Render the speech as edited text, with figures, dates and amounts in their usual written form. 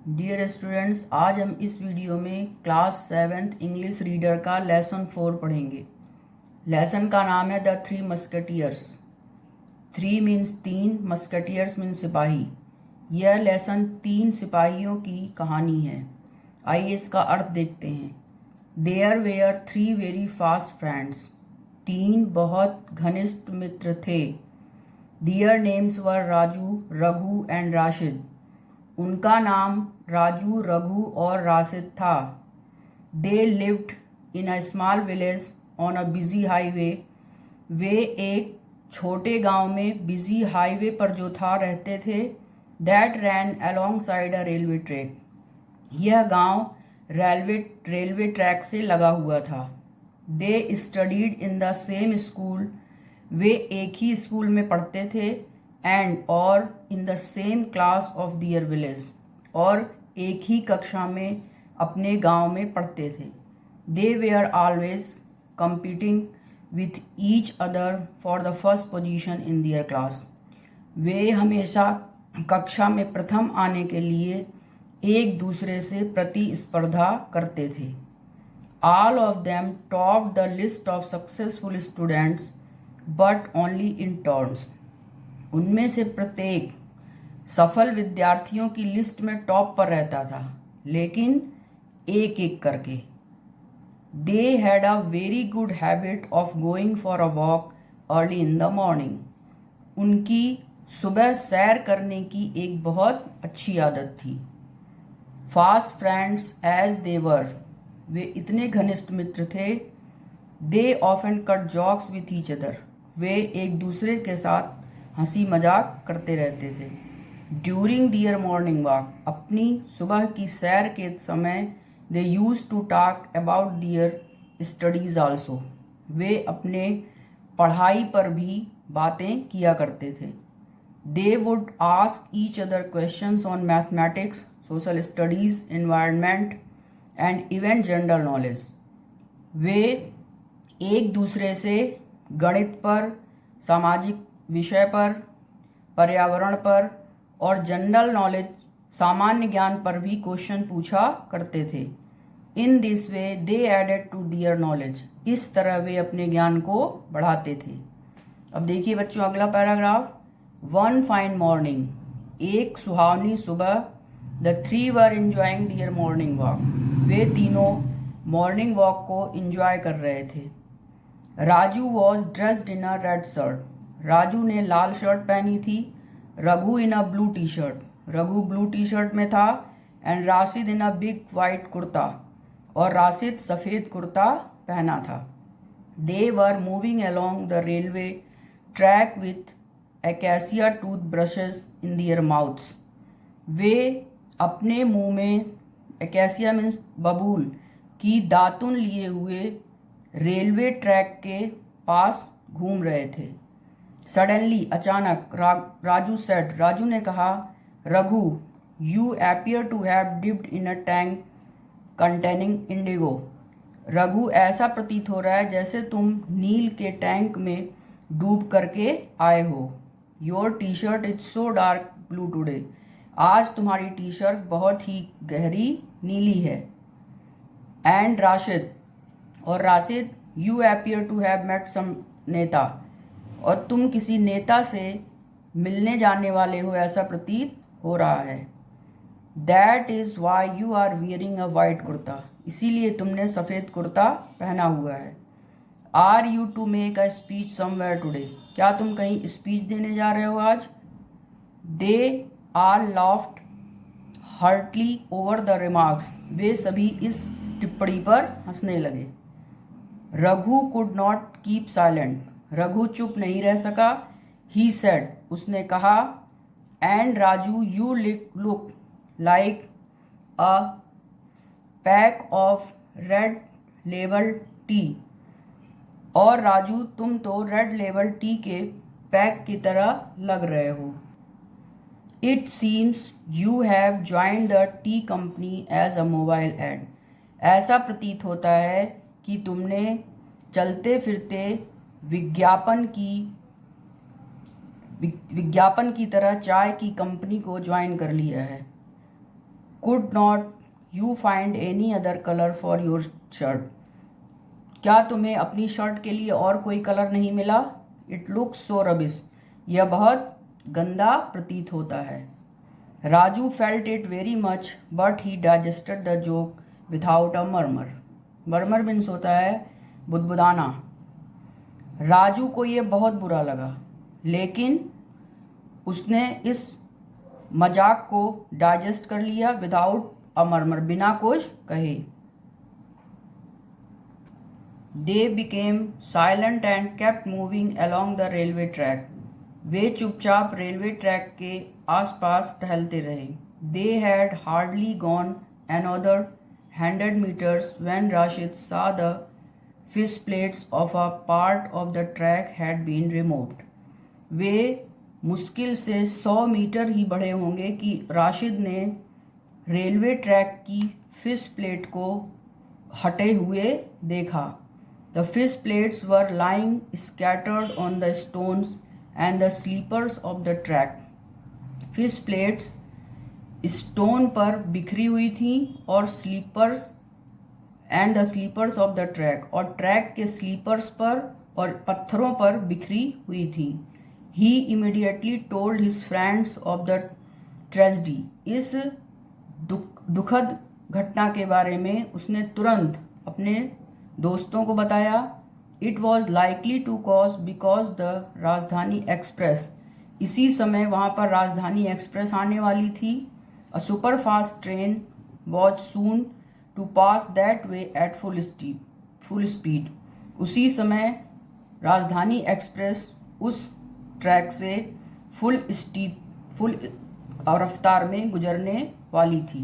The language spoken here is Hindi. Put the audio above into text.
डियर स्टूडेंट्स, आज हम इस वीडियो में क्लास 7th इंग्लिश रीडर का लेसन 4 पढ़ेंगे। लेसन का नाम है the three musketeers. Three means तीन, मस्केटियर्स मीन्स सिपाही। यह लेसन तीन सिपाहियों की कहानी है। आइए इसका अर्थ देखते हैं। There were three very fast friends. तीन बहुत घनिष्ठ मित्र थे। Their names were Raju, Raghu and Rashid. उनका नाम राजू, रघु और राशिद था। They lived in a small village on a busy highway. वे एक छोटे गांव में बिजी हाईवे पर जो था रहते थे। That ran alongside a railway track. यह गांव रेलवे ट्रैक से लगा हुआ था। They studied in the same school. वे एक ही स्कूल में पढ़ते थे। एंड और in the same class of their village. और एक ही कक्षा में अपने गांव में पढ़ते थे। They were always competing with each other for the first position in their class। वे हमेशा कक्षा में प्रथम आने के लिए एक दूसरे से प्रतिस्पर्धा करते थे। All of them topped the list of successful students, but only in turns। उनमें से प्रत्येक सफल विद्यार्थियों की लिस्ट में टॉप पर रहता था, लेकिन एक एक करके। They had a very good habit of going for a walk early in the morning. उनकी सुबह सैर करने की एक बहुत अच्छी आदत थी। Fast friends as they were. वे इतने घनिष्ठ मित्र थे। They often cut jokes with each other. वे एक दूसरे के साथ हंसी मजाक करते रहते थे। During their morning walk. अपनी सुबह की सैर के समय they used to talk about their studies also. वे अपने पढ़ाई पर भी बातें किया करते थे। They would ask each other questions on mathematics, social studies, environment and even general knowledge. वे एक दूसरे से गणित पर, सामाजिक विषय पर, पर्यावरण पर और जनरल नॉलेज, सामान्य ज्ञान पर भी क्वेश्चन पूछा करते थे। In this way they added to their knowledge. इस तरह वे अपने ज्ञान को बढ़ाते थे। अब देखिए बच्चों अगला पैराग्राफ। One fine morning. एक सुहावनी सुबह। The three were enjoying their morning walk. वे तीनों मॉर्निंग वॉक को एंजॉय कर रहे थे। Raju was dressed in a red shirt. Raju ने लाल शर्ट पहनी थी। Raghu in a blue T shirt. Raghu blue T shirt में था। And Rashid in a big white kurta. और राशिद सफ़ेद कुर्ता पहना था। They were moving along the railway track with acacia toothbrushes in their mouths. वे अपने मुंह में, एक्यासिया मीन्स बबूल, की दातुन लिए हुए रेलवे ट्रैक के पास घूम रहे थे। सडनली अचानक, राजू सेड, राजू ने कहा, Raghu you appear to have dipped in a tank containing indigo. Raghu ऐसा प्रतीत हो रहा है जैसे तुम नील के टैंक में डूब करके आए हो। Your T shirt is so dark blue today. आज तुम्हारी टी शर्ट बहुत ही गहरी नीली है। एंड राशिद, और Rashid, you appear to have met some neta. और तुम किसी नेता से मिलने जाने वाले हो ऐसा प्रतीत हो रहा है। That is why you are wearing a white kurta. इसीलिए तुमने सफ़ेद कुर्ता पहना हुआ है। Are you to make a speech somewhere today. क्या तुम कहीं स्पीच देने जा रहे हो आज? They are laughed heartily over the remarks. वे सभी इस टिप्पणी पर हंसने लगे। Raghu could not keep silent. Raghu चुप नहीं रह सका। ही सेड, उसने कहा, and Raju you look like a pack of red label tea. और राजू तुम तो रेड लेबल टी के पैक की तरह लग रहे हो। It seems you have joined the tea company as a mobile ad. ऐसा प्रतीत होता है कि तुमने चलते फिरते विज्ञापन की तरह चाय की कंपनी को ज्वाइन कर लिया है। Could not you find any other colour for your shirt? क्या तुम्हें अपनी शर्ट के लिए और कोई कलर नहीं मिला? इट लुक्स सो रबिश, यह बहुत गंदा प्रतीत होता है। Raju felt it very much but he digested the joke without a murmur. Murmur means होता है बुदबुदाना। राजू को ये बहुत बुरा लगा, लेकिन उसने इस मजाक को डाइजेस्ट कर लिया विदाउट अ मर्मर, बिना कुछ कहे। They became silent and kept moving along the railway track. वे चुपचाप रेलवे ट्रैक के आसपास टहलते रहे। They had hardly gone another 100 meters when Rashid saw the fish plates of a part of the track had been removed. वे मुश्किल से 100 मीटर ही बढ़े होंगे कि राशिद ने रेलवे ट्रैक की फिश प्लेट को हटे हुए देखा। The fish plates were lying scattered on the stones and the sleepers of the track. Fish plates stone पर बिखरी हुई थी और sleepers and the sleepers of the track, और ट्रैक के स्लीपर्स पर और पत्थरों पर बिखरी हुई थी। He immediately told his friends of the tragedy. इस दुखद घटना के बारे में उसने तुरंत अपने दोस्तों को बताया। It was likely to cause because the Rajdhani express, इसी समय वहाँ पर राजधानी एक्सप्रेस आने वाली थी। A super fast train was soon to pass that way at full speed. उसी समय राजधानी एक्सप्रेस उस ट्रैक से फुल रफ्तार में गुजरने वाली थी।